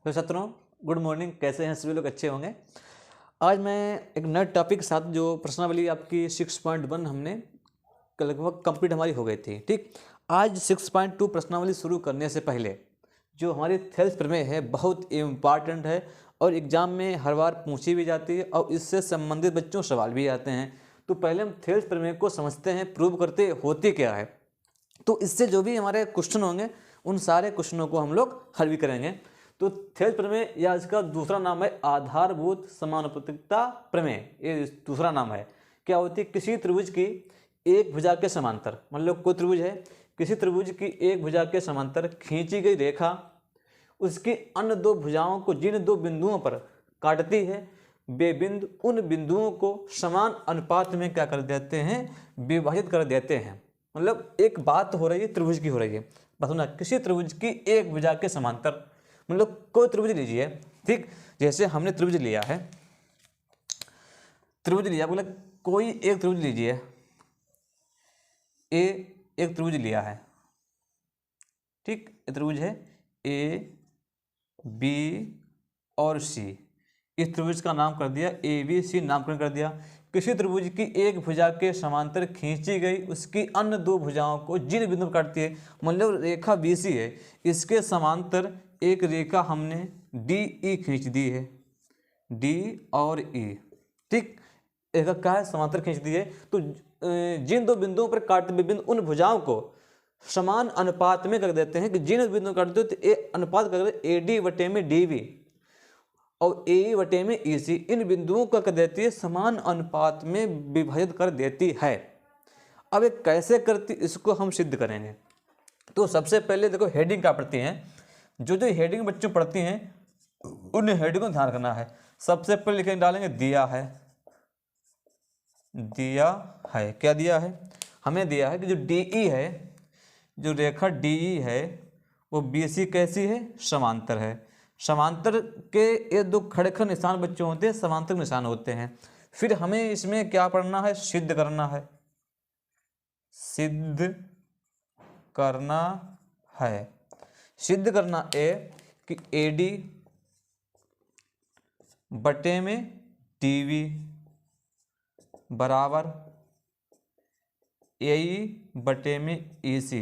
तो छात्रों, good morning. कैसे हैं सभी लोग? अच्छे होंगे। आज मैं एक नए टॉपिक के साथ, जो प्रश्नावली आपकी 6.1 हमने लगभग कंप्लीट हमारी हो गई थी। ठीक, आज 6.2 प्रश्नावली शुरू करने से पहले जो हमारी थेल्स प्रमेय है बहुत इम्पॉर्टेंट है और एग्जाम में हर बार पूछी भी जाती है और इससे संबंधित बच्चों सवाल भी आते हैं। तो पहले हम थेल्स प्रमेय को समझते हैं, प्रूव करते होती क्या है। तो इससे जो भी हमारे क्वेश्चन होंगे उन सारे क्वेश्चनों को हम लोग हल भी करेंगे। तो थेल्स प्रमेय या इसका दूसरा नाम है आधारभूत समानुपातिकता प्रमेय। ये दूसरा नाम है। क्या होती है? किसी त्रिभुज की एक भुजा के समांतर, मान लो कोई त्रिभुज है, किसी त्रिभुज की एक भुजा के समांतर खींची गई रेखा उसकी अन्य दो भुजाओं को जिन दो बिंदुओं पर काटती है, वे बिंदु उन बिंदुओं को समान अनुपात में क्या कर देते हैं? विभाजित कर देते हैं। मतलब एक बात हो रही है, त्रिभुज की हो रही है। बस ना, किसी त्रिभुज की एक भुजा के समांतर, मतलब कोई त्रिभुज लीजिए। ठीक, जैसे हमने त्रिभुज लिया है, त्रिभुज लिया, बोले कोई एक त्रिभुज लीजिए। ए एक त्रिभुज लिया है। ठीक, त्रिभुज है ए बी और सी। इस त्रिभुज का नाम कर दिया ए बी सी, नामकरण कर दिया। किसी त्रिभुज की एक भुजा के समांतर खींची गई उसकी अन्य दो भुजाओं को जिन बिंदु पर काटती है, मतलब रेखा बी सी है, इसके समांतर एक रेखा हमने डी ई खींच दी है, डी और ई। ठीक, एक क्या है? समांतर खींच दी है। तो जिन दो बिंदुओं पर काटते हुए बिंदु उन भुजाओं को समान अनुपात में कर देते हैं कि जिन बिंदु काटते हो तो ए अनुपात कर देते ए डी वटे में डी वी और ए वटे में ई सी, इन बिंदुओं को कर देती है समान अनुपात में विभाजित कर देती है। अब ये कैसे करती, इसको हम सिद्ध करेंगे। तो सबसे पहले देखो, हेडिंग क्या पढ़ती हैं। जो जो हेडिंग बच्चों पढ़ती हैं उन हेडिंग को ध्यान रखना है। सबसे पहले लिखेंगे, डालेंगे दिया है। दिया है, क्या दिया है? हमें दिया है कि जो डीई है, जो रेखा डीई है वो बीसी कैसी है? समांतर है। समांतर के ये दो खड़े खड़े निशान बच्चों होते हैं, समांतर निशान होते हैं। फिर हमें इसमें क्या पढ़ना है? सिद्ध करना है। सिद्ध करना है। सिद्ध करना है कि एडी बटे में डीवी बराबर ए बटे में ए सी।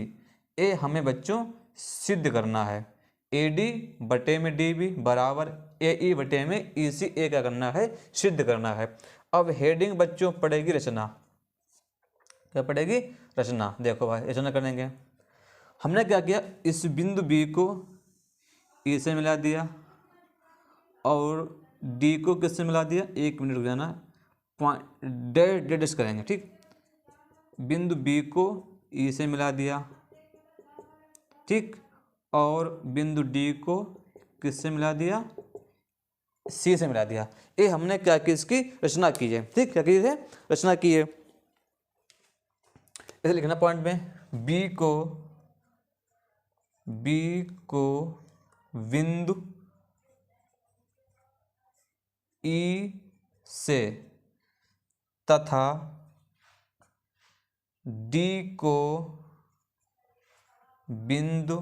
ए हमें बच्चों सिद्ध करना है। ए डी बटे में डी बी बराबर ए बटे में ई सी। ए क्या करना है? सिद्ध करना है। अब हेडिंग बच्चों पड़ेगी रचना। क्या पड़ेगी? रचना। देखो भाई, रचना करेंगे। हमने क्या किया? इस बिंदु बी को ई से मिला दिया और डी को किससे मिला दिया? एक मिनट रुक जाना, पॉइंट डेड करेंगे। ठीक, बिंदु बी को ई से मिला दिया, ठीक, और बिंदु डी को किससे मिला दिया? सी से मिला दिया। ये हमने क्या की? इसकी रचना की है। ठीक, क्या की है? रचना की है। ऐसे लिखना पॉइंट में, बी को बिंदु ई से तथा डी को बिंदु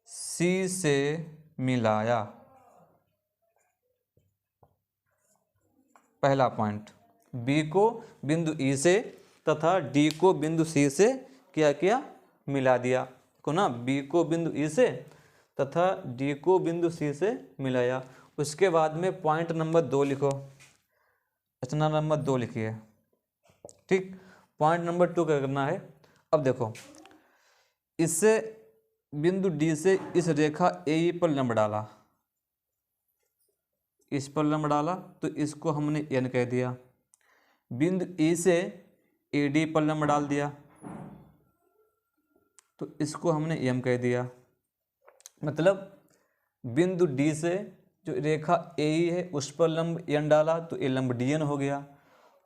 सी से मिलाया। पहला पॉइंट, बी को बिंदु ई से तथा डी को बिंदु सी से क्या किया? मिला दिया को ना। बी को बिंदु ई से तथा डी को बिंदु सी से मिलाया। उसके बाद में पॉइंट नंबर 2 लिखो, रचना नंबर 2 लिखिए। ठीक, पॉइंट नंबर 2 क्या करना है? अब देखो, इससे बिंदु डी से इस रेखा ए पर लंब डाला, इस पर लंब डाला तो इसको हमने एन कह दिया। बिंदु ई से ए डी पर लंब डाल दिया तो इसको हमने एम कह दिया। मतलब बिंदु डी से जो रेखा ए है उस पर लंब एन डाला तो ए लंब डी एन हो गया,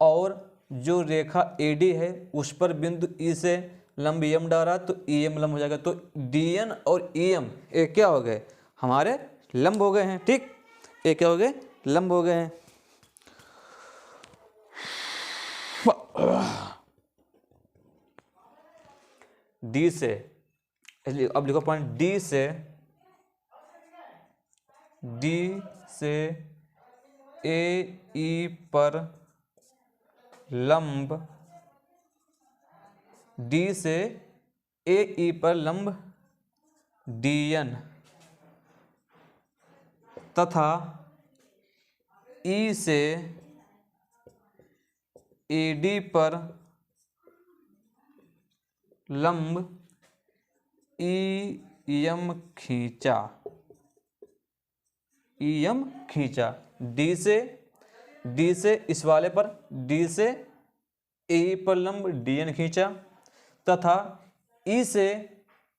और जो रेखा ए डी है उस पर बिंदु ई से लंब एम डाला तो ई एम लंब हो जाएगा। तो डी एन और ई एम ये क्या हो गए? हमारे लंब हो गए हैं। ठीक, ये क्या हो गए? लंब हो गए हैं। डी से, अब लिखो पॉइंट, डी से डी से ए ई पर लंब, डी से ए ई पर लंब डी एन तथा ई से ए डी पर लंब ई एम खींचा, ई एम खींचा। डी से इस वाले पर, डी से ए पर लंब डी एन खींचा तथा ई से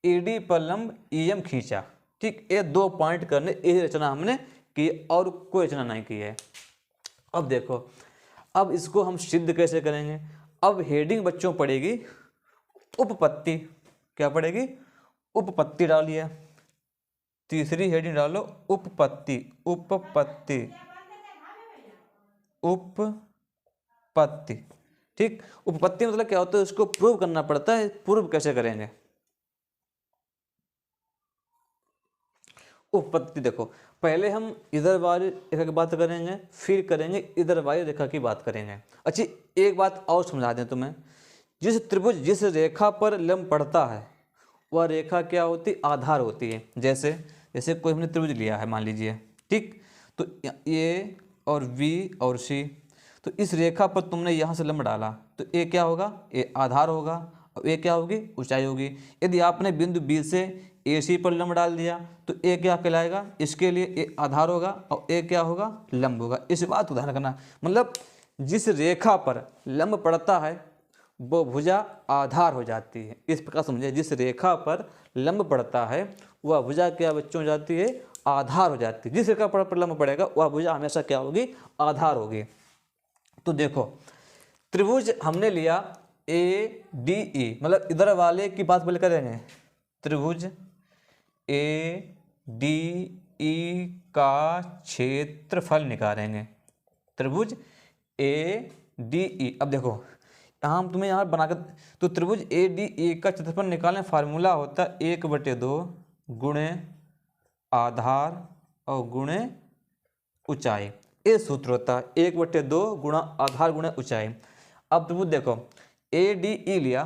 ए डी पर लंब ई एम खींचा। ठीक, ये 2 पॉइंट करने, ये रचना हमने की और कोई रचना नहीं की है। अब देखो, अब इसको हम सिद्ध कैसे करेंगे। अब हेडिंग बच्चों पड़ेगी उपपत्ति। क्या पड़ेगी? उपपत्ति डालिए। तीसरी हेडिंग डालो उपपत्ति, उपपत्ति, उपपत्ति। ठीक, उपपत्ति मतलब क्या होता है, उसको प्रूव करना पड़ता है। प्रूव कैसे करेंगे? उपपत्ति देखो, पहले हम इधर वाली रेखा की बात करेंगे, फिर करेंगे इधर वाली रेखा की बात करेंगे। अच्छी, एक बात और समझा दें तुम्हें, जिस त्रिभुज जिस रेखा पर लंब पड़ता है वह रेखा क्या होती? आधार होती है। जैसे कोई हमने त्रिभुज लिया है मान लीजिए, ठीक, तो ए और बी और सी, तो इस रेखा पर तुमने यहाँ से लंब डाला तो ए क्या होगा? ए आधार होगा और ए क्या होगी? ऊंचाई होगी। यदि आपने बिंदु बी से ए सी पर लंब डाल दिया तो ए क्या कहलाएगा? इसके लिए ए आधार होगा और ए क्या होगा? लंब होगा। इस बात को ध्यान रखना, मतलब जिस रेखा पर लंब पड़ता है वो भुजा आधार हो जाती है। इस प्रकार समझे, जिस रेखा पर लंब पड़ता है वह भुजा क्या बच्चों हो जाती है? आधार हो जाती है। जिस रेखा पर लंब पड़ेगा वह भुजा हमेशा क्या होगी? आधार होगी। तो देखो, त्रिभुज हमने लिया ए डी ई, मतलब इधर वाले की बात पहले करेंगे। त्रिभुज ए डी ई का क्षेत्रफल निकालेंगे। त्रिभुज ए डी ई, अब देखो यहाँ हम तुम्हें यहाँ बनाकर, तो त्रिभुज ए डी ई का क्षेत्रफल निकालने फार्मूला होता है 1/2 गुणे आधार और गुणे ऊंचाई। ये सूत्र होता है 1/2 गुणा आधार गुणे ऊंचाई। अब त्रिभुज देखो ए डी ई लिया,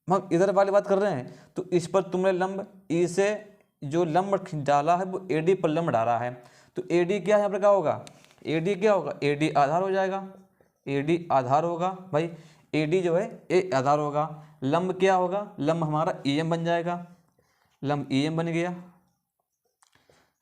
हम इधर वाली बात कर रहे हैं, तो इस पर तुमने लंब ई से जो लंब डाला है वो ए डी पर लंब डाला है, तो ए डी क्या यहाँ पर क्या होगा? ए डी क्या होगा? ए डी आधार हो जाएगा। ए डी आधार होगा भाई, ए डी जो है ए आधार होगा। लंब क्या होगा? लंब हमारा ई एम बन जाएगा। लंब ई एम बन गया,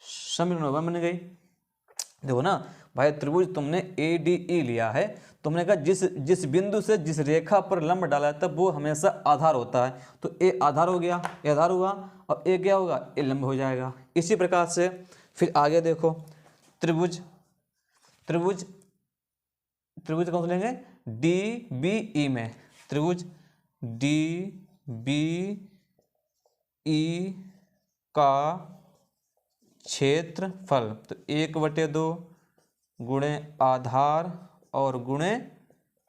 समीकरण बन गई। देखो ना भाई, त्रिभुज तुमने ए डी ई लिया है, तुमने कहा जिस बिंदु से जिस रेखा पर लंब डाला तब वो हमेशा आधार होता है, तो ए आधार हो गया, ए आधार हुआ और ए क्या होगा? ए लंब हो जाएगा। इसी प्रकार से फिर आगे देखो, त्रिभुज त्रिभुज त्रिभुज कौन सा लेंगे? डी बी ई में, त्रिभुज डी बी ई का क्षेत्रफल, तो 1/2 गुणे आधार और गुणे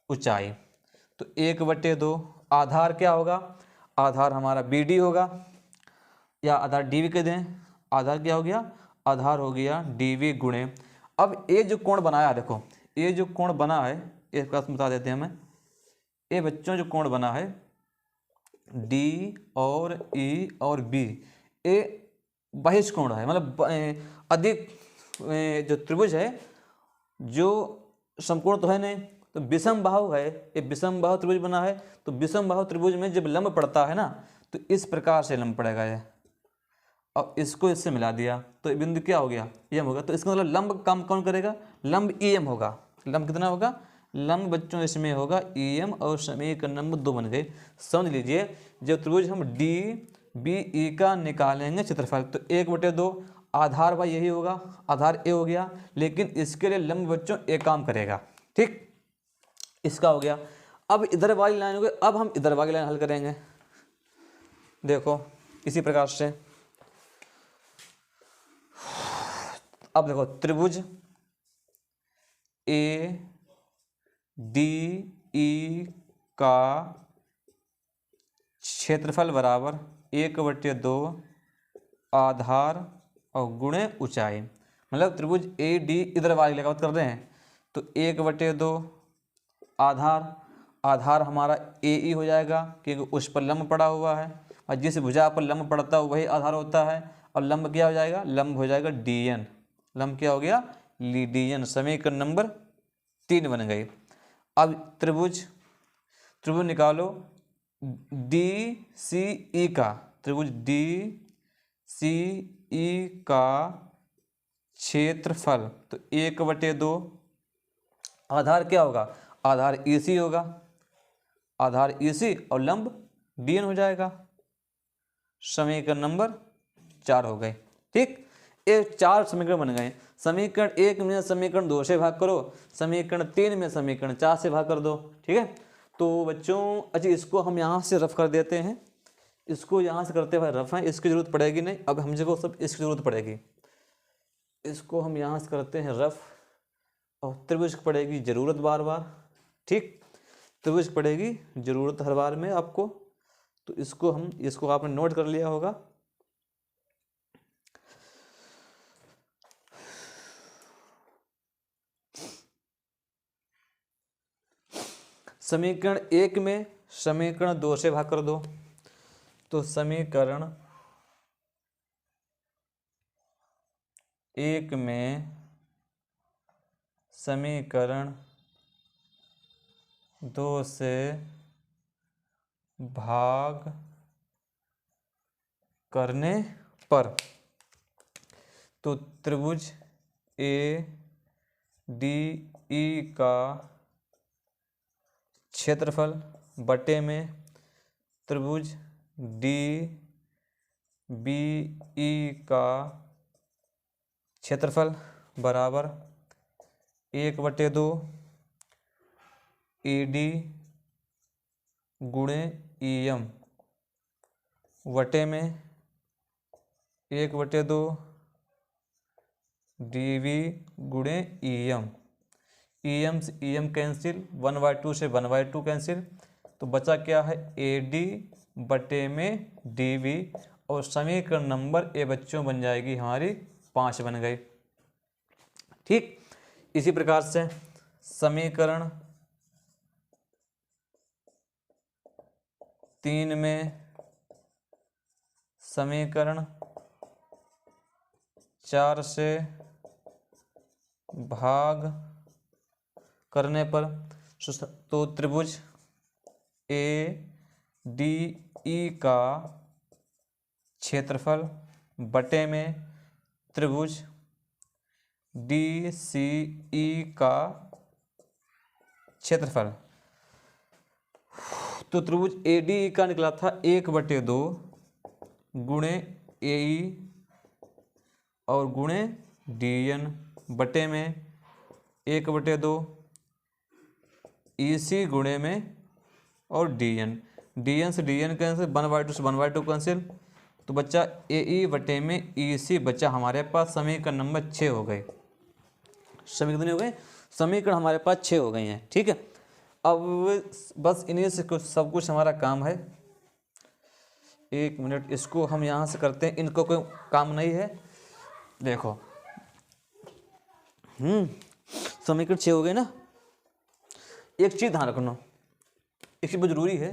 ऊंचाई। तो 1/2 आधार क्या होगा? आधार हमारा बी डी होगा, या आधार डी वी कह दें। आधार क्या हो गया? आधार हो गया डी वी गुणे। अब ये जो कोण बनाया, देखो ये जो कोण बना है, एक बात बता देते हैं हमें, ये बच्चों जो कोण बना है डी और ई और बी, ये बहिष्कोण है, मतलब अधिक जो त्रिभुज है जो समकोण तो है नहीं, तो विषम बाहु है। ये विषम बाहु त्रिभुज बना है, तो विषम बाहु त्रिभुज में जब लंब पड़ता है ना तो इस प्रकार से लंब पड़ेगा ये, और इसको इससे मिला दिया तो ये बिंदु क्या हो गया? एम होगा। तो इसका मतलब लंब काम कौन करेगा? लंब ई एम होगा। लंब कितना होगा? लंब बच्चों इसमें होगा ई एम, और समीकरण नंबर 2 बन गए। समझ लीजिए, जब त्रिभुज हम डी बी ई का निकालेंगे क्षेत्रफल, तो 1/2 आधार भाई यही होगा, आधार ए हो गया, लेकिन इसके लिए लंब बच्चों ए काम करेगा। ठीक, इसका हो गया। अब इधर वाली लाइन हो गई, अब हम इधर वाली लाइन हल करेंगे। देखो इसी प्रकार से, अब देखो त्रिभुज ए डी ई का क्षेत्रफल बराबर 1/2 आधार और गुणे ऊंचाई, मतलब त्रिभुज ए डी इधर वाली लेकर बात कर रहे हैं तो 1/2 आधार हमारा ए ई हो जाएगा क्योंकि उस पर लंब पड़ा हुआ है और जिस भुजा पर लंब पड़ता है वही आधार होता है। और लंब क्या हो जाएगा, लंब हो जाएगा डी एन। लंब क्या हो गया, डी एन। समीकरण नंबर 3 बन गई। अब त्रिभुज निकालो डी सी ई का, त्रिभुज डी सी ई का क्षेत्रफल तो 1/2 आधार क्या होगा, आधार ई सी होगा, आधार ई सी और लंब डी एन हो जाएगा। समीकरण नंबर 4 हो गए। ठीक, ये 4 समीकरण बन गए। समीकरण 1 में समीकरण 2 से भाग करो, समीकरण 3 में समीकरण 4 से भाग कर दो। ठीक है, तो बच्चों अच्छा इसको हम यहाँ से रफ कर देते हैं, इसको यहाँ से करते हुए रफ है, इसकी जरूरत पड़ेगी नहीं, अब हमको सब इसकी जरूरत पड़ेगी। इसको हम यहाँ से करते हैं रफ और त्रिभुज की पड़ेगी जरूरत बार बार। ठीक, त्रिभुज की पड़ेगी जरूरत हर बार में आपको, तो इसको आपने नोट कर लिया होगा। समीकरण 1 में समीकरण 2 से भाग कर दो, तो समीकरण 1 में समीकरण 2 से भाग करने पर तो त्रिभुज ए डी ई का क्षेत्रफल बटे में त्रिभुज डी बी ई का क्षेत्रफल बराबर 1/2 ई डी गुणे ई एम वटे में 1/2 डी वी गुणे ई एम। ई एम से ई एम कैंसिल, 1/2 से 1/2 कैंसिल, तो बचा क्या है ए डी बटे में डी वी। और समीकरण नंबर ए बच्चों बन जाएगी हमारी 5 बन गई। ठीक, इसी प्रकार से समीकरण 3 में समीकरण 4 से भाग करने पर तो त्रिभुज ए डी ई का क्षेत्रफल बटे में त्रिभुज डी सी ई का क्षेत्रफल, तो त्रिभुज ए डी ई का निकला था 1/2 गुणे ए ई और गुणे डी एन बटे में 1/2 ई सी गुणे में और डी एन से डी एन कैंसिल, 1/2 से 1/2 कैंसिल, तो बच्चा ए ई बटे में ई सी बच्चा हमारे पास समीकरण नंबर 6 हो गए। समीकरण हो गए, समीकरण हमारे पास 6 हो गए हैं। ठीक है, अब बस इन्हीं से कुछ सब कुछ हमारा काम है। 1 मिनट, इसको हम यहाँ से करते हैं, इनको कोई काम नहीं है। देखो समीकरण 6 हो गए ना। एक चीज ध्यान रखना, एक चीज बहुत जरूरी है,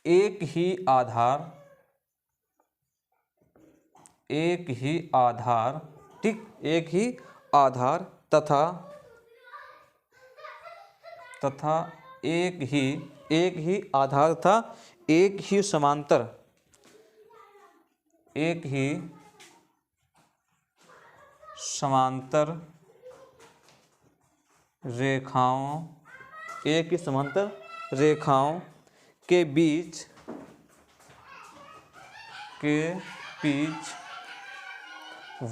एक ही आधार ठीक, एक ही आधार तथा एक ही आधार था एक ही समांतर रेखाओं के बीच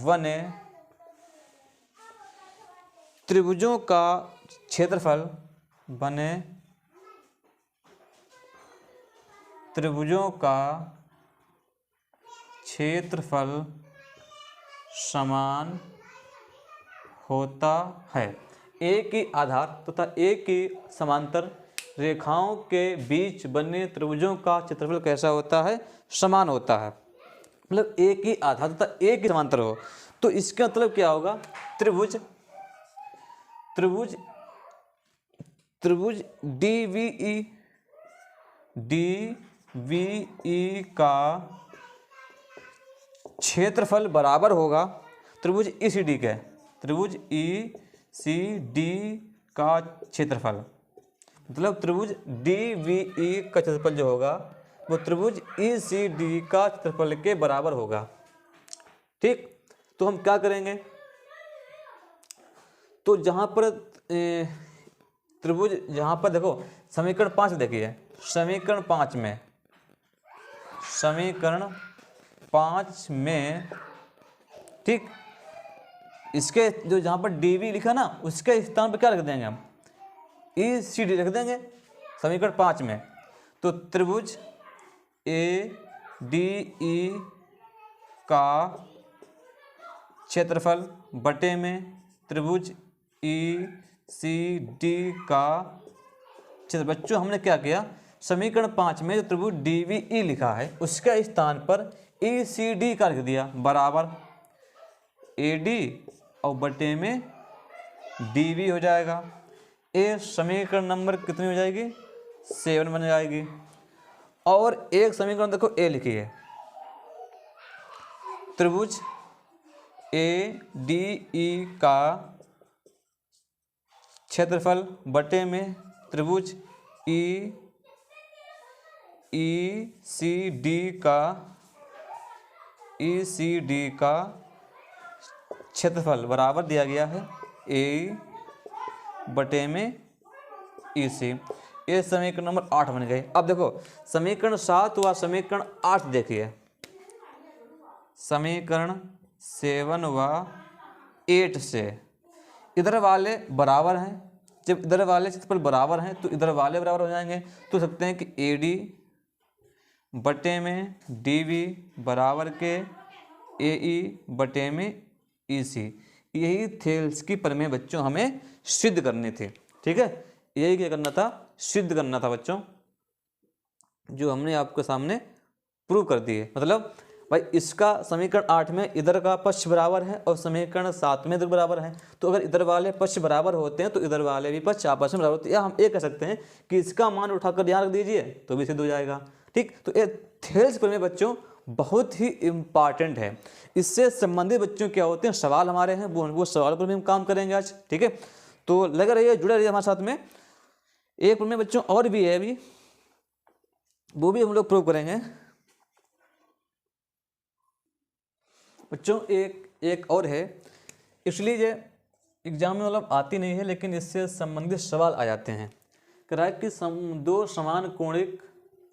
बने त्रिभुजों का क्षेत्रफल समान होता है। एक ही आधार तथा एक ही समांतर रेखाओं के बीच बने त्रिभुजों का क्षेत्रफल कैसा होता है, समान होता है। मतलब एक ही आधार तथा एक ही समांतर हो, तो इसका मतलब क्या होगा, त्रिभुज त्रिभुज त्रिभुज DVE का क्षेत्रफल बराबर होगा त्रिभुज ECD के, त्रिभुज ECD का क्षेत्रफल, मतलब त्रिभुज DVE का क्षेत्रफल जो होगा वो त्रिभुज ECD का क्षेत्रफल के बराबर होगा। ठीक, तो हम क्या करेंगे, तो जहाँ पर त्रिभुज, जहाँ पर देखो समीकरण 5 देखिए, समीकरण 5 में ठीक, इसके जो जहाँ पर DV लिखा ना उसके स्थान पर क्या रख देंगे हम, ECD रख देंगे समीकरण 5 में। तो त्रिभुज ADE का क्षेत्रफल बटे में त्रिभुज ECD का क्षेत्र। बच्चों हमने क्या किया, समीकरण 5 में जो त्रिभुज DVE लिखा है उसके स्थान पर ECD का लिख दिया बराबर AD और बटे में DV हो जाएगा। ये समीकरण नंबर कितनी हो जाएगी, 7 बन जाएगी। और एक समीकरण देखो ए लिखी है, त्रिभुज ADE का क्षेत्रफल बटे में त्रिभुज ECD का क्षेत्रफल बराबर दिया गया है A बटे में EC। ये समीकरण नंबर 8 बन गए। अब देखो समीकरण 7 व समीकरण 8 देखिए, समीकरण 7 व 8 से इधर वाले बराबर हैं, जब इधर वाले क्षेत्रफल बराबर हैं तो इधर वाले बराबर हो जाएंगे। तो सकते हैं कि AD बटे में DV बराबर के AE बटे में EC। यही थेल्स की प्रमेय बच्चों हमें सिद्ध करनी थी। ठीक है, यही क्या करना था, सिद्ध करना था बच्चों, जो हमने आपके सामने प्रूव कर दिए। मतलब भाई इसका समीकरण 8 में इधर का पक्ष बराबर है और समीकरण 7 में इधर बराबर है, तो अगर इधर वाले पक्ष बराबर होते हैं तो इधर वाले भी पक्ष आपस में बराबर होते हैं। या हम ये कह सकते हैं कि इसका मान उठाकर यहाँ रख दीजिए तो भी सिद्ध हो जाएगा। ठीक, तो ये थेल्स प्रमेय बच्चों बहुत ही इम्पॉर्टेंट है। इससे संबंधित बच्चों क्या होते हैं सवाल हमारे हैं, वो सवाल पर भी हम काम करेंगे आज। ठीक है, तो लगे रहिए, जुड़े रहिए हमारे साथ में। एक प्रमेय बच्चों और भी है अभी, वो भी हम लोग प्रूव करेंगे बच्चों। एक और है, इसलिए ये एग्जाम में मतलब आती नहीं है, लेकिन इससे संबंधित सवाल आ जाते हैं। कह रहा है कि दो समान कोणिक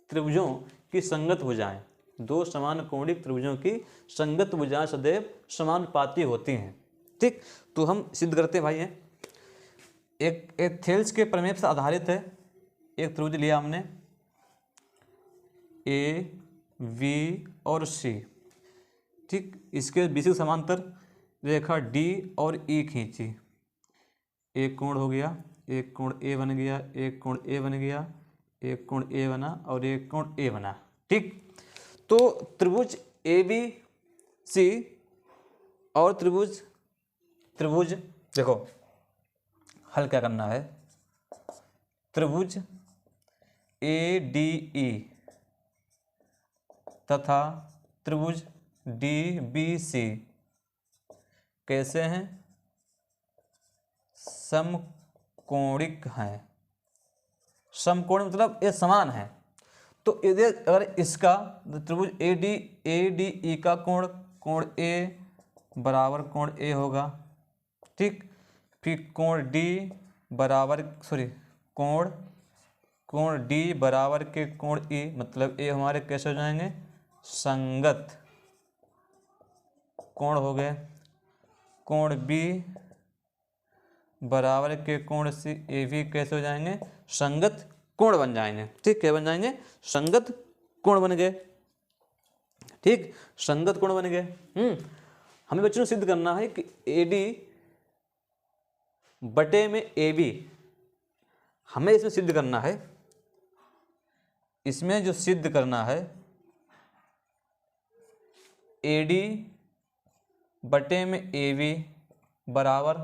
त्रिभुजों की संगत भुजाएं, दो समान कोणिक त्रिभुजों की संगत भुजाएं सदैव समानुपाती होती हैं। ठीक, तो हम सिद्ध करते हैं भाई हैं। एक थेल्स के प्रमेय से आधारित है। एक त्रिभुज लिया हमने AV और C। ठीक, इसके बीच के समांतर रेखा D और E खींची, एक कोण हो गया, एक कोण A बन गया, एक कोण A बन गया, एक कोण A बना और एक कोण A बना। ठीक, तो त्रिभुज ABC और त्रिभुज देखो हल क्या करना है, त्रिभुज ADE तथा त्रिभुज DBC कैसे हैं, समकोणिक हैं। समकोणिक मतलब ये समान है। तो इधर अगर इसका त्रिभुज ADE का कोण A बराबर कोण A होगा। ठीक, फिर कोण D बराबर कोण D बराबर के कोण E, मतलब A हमारे कैसे हो जाएंगे, संगत कोण हो गए। कोण B बराबर के कोण C, A भी कैसे हो जाएंगे, संगत कोण बन जाएंगे। ठीक, क्या बन जाएंगे, संगत कोण बन गए। ठीक, संगत कोण बन गए। हमें बच्चों सिद्ध करना है कि AD बटे में AB, हमें इसमें सिद्ध करना है, इसमें जो सिद्ध करना है AD बटे में ए बी बराबर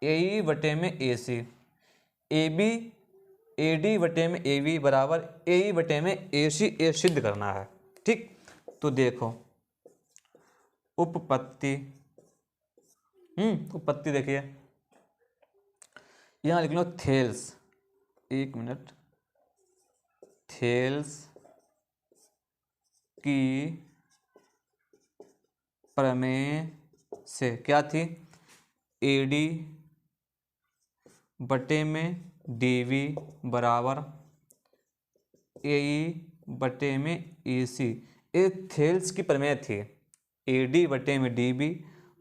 ए ई बटे में ए सी, ए बी ए डी बटे में ए बी बराबर ए ई बटे में ए सी ए सिद्ध करना है। ठीक, तो देखो उपपत्ति, उपपत्ति देखिए, यहाँ लिख लो थेल्स, एक मिनट, थेल्स की प्रमेय से क्या थी, ए डी बटे में डी वी बराबर ए ई बटे में ए सी, ये थेल्स की प्रमेय थी, ए डी बटे में डी बी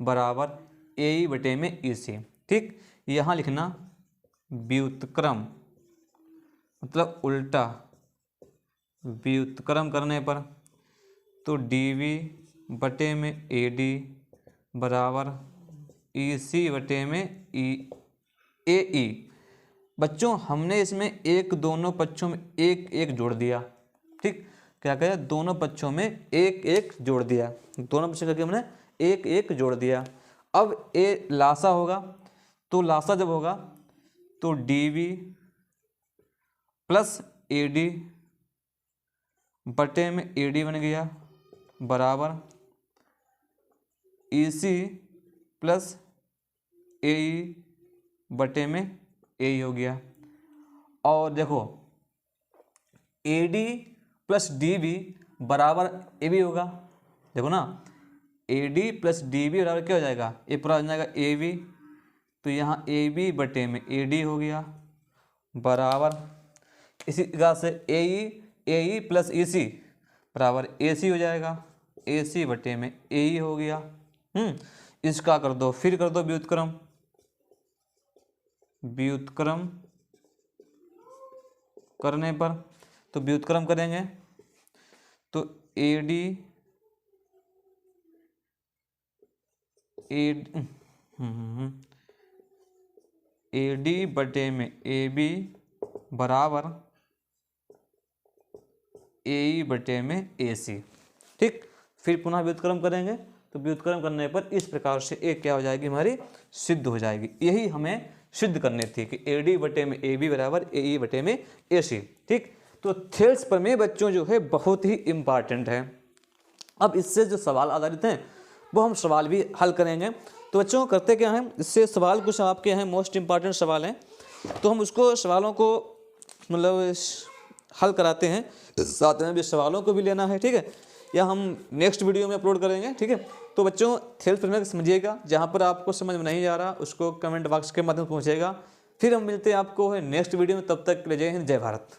बराबर ए ई बटे में ई सी। ठीक, यहाँ लिखना व्युत्क्रम मतलब उल्टा, व्युत्क्रम करने पर तो डी वी बटे में ए डी बराबर ई सी बटे में ए ई। बच्चों हमने इसमें एक दोनों पक्षों में एक एक जोड़ दिया। ठीक, क्या कहा, दोनों पक्षों में एक एक जोड़ दिया, दोनों पक्षों करके हमने एक एक जोड़ दिया। अब ए लासा होगा, तो लासा जब होगा तो D V plus A D बटे में ए डी बन गया बराबर ई सी प्लस ए ई बटे में ए ई हो गया। और देखो A D plus D B बराबर ए बी होगा, देखो ना, A D plus D B बराबर क्या हो जाएगा, ए पूरा हो जाएगा ए बी, तो यहाँ ए बी बटे में ए डी हो गया बराबर, इसी प्रकार से ए ई प्लस ए सी बराबर ए सी हो जाएगा, ए सी बटे में ए ई हो गया। इसका कर दो, फिर कर दो व्युत्क्रम, व्युत्क्रम करने पर तो व्युत्क्रम करेंगे तो ए डी बटे में ए बी बराबर ए ई बटे में ए सी। ठीक, फिर पुनः व्युत्क्रम करेंगे तो व्युत्क्रम करने पर इस प्रकार से ए क्या हो जाएगी, हमारी सिद्ध हो जाएगी। यही हमें सिद्ध करनी थी कि ए डी बटे में ए बी बराबर ए ई बटे में ए सी। ठीक, तो थेल्स प्रमेय बच्चों जो है बहुत ही इम्पॉर्टेंट है। अब इससे जो सवाल आधारित हैं वो हम सवाल भी हल करेंगे। तो बच्चों करते क्या हैं, इससे सवाल कुछ आपके हैं मोस्ट इम्पॉर्टेंट सवाल हैं, तो हम उसको सवालों को मतलब हल कराते हैं, साथ में भी सवालों को भी लेना है। ठीक है, या हम नेक्स्ट वीडियो में अपलोड करेंगे। ठीक है, तो बच्चों थेल्स प्रमेय समझिएगा, जहाँ पर आपको समझ में नहीं आ रहा उसको कमेंट बॉक्स के माध्यम से पूछिएगा। फिर हम मिलते हैं आपको नेक्स्ट वीडियो में, तब तक के लिए जय हिंद जय भारत।